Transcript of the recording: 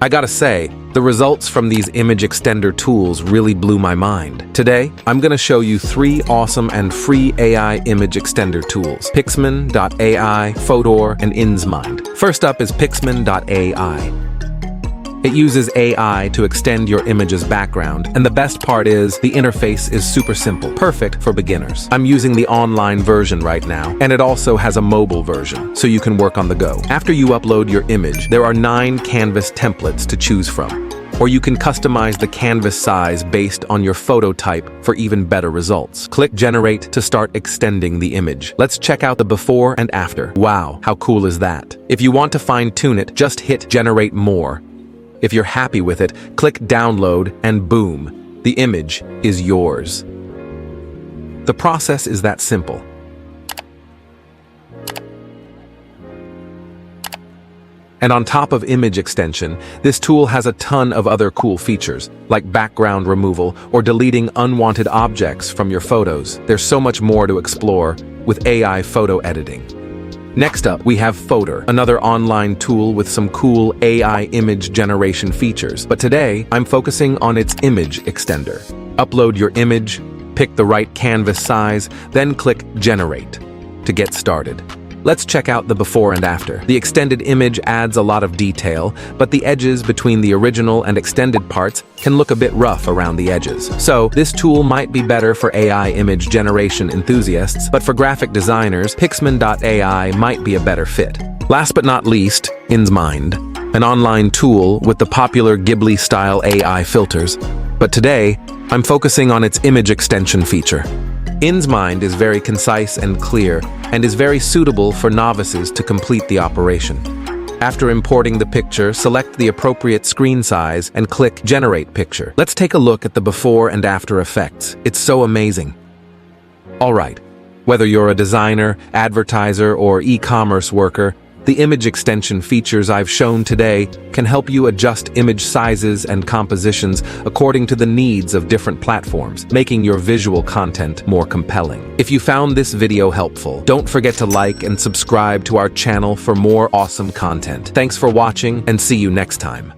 I gotta say, the results from these image extender tools really blew my mind. Today, I'm gonna show you 3 awesome and free AI image extender tools: Picsman.ai, Fotor, and Insmind. First up is Picsman.ai. It uses AI to extend your image's background, and the best part is the interface is super simple, perfect for beginners. I'm using the online version right now, and it also has a mobile version, so you can work on the go. After you upload your image, there are 9 canvas templates to choose from, or you can customize the canvas size based on your photo type for even better results. Click Generate to start extending the image. Let's check out the before and after. Wow, how cool is that? If you want to fine-tune it, just hit Generate More. If you're happy with it, click Download, and boom, the image is yours. The process is that simple. And on top of image extension, this tool has a ton of other cool features, like background removal or deleting unwanted objects from your photos. There's so much more to explore with AI photo editing. Next up, we have Fotor, another online tool with some cool AI image generation features. But today, I'm focusing on its image extender. Upload your image, pick the right canvas size, then click Generate to get started. Let's check out the before and after. The extended image adds a lot of detail, but the edges between the original and extended parts can look a bit rough around the edges. So, this tool might be better for AI image generation enthusiasts, but for graphic designers, Picsman.ai might be a better fit. Last but not least, Insmind, an online tool with the popular Ghibli-style AI filters. But today, I'm focusing on its image extension feature. Insmind is very concise and clear, and is very suitable for novices to complete the operation. After importing the picture, select the appropriate screen size and click Generate Picture. Let's take a look at the before and after effects. It's so amazing. Alright, whether you're a designer, advertiser, or e-commerce worker, the image extension features I've shown today can help you adjust image sizes and compositions according to the needs of different platforms, making your visual content more compelling. If you found this video helpful, don't forget to like and subscribe to our channel for more awesome content. Thanks for watching, and see you next time.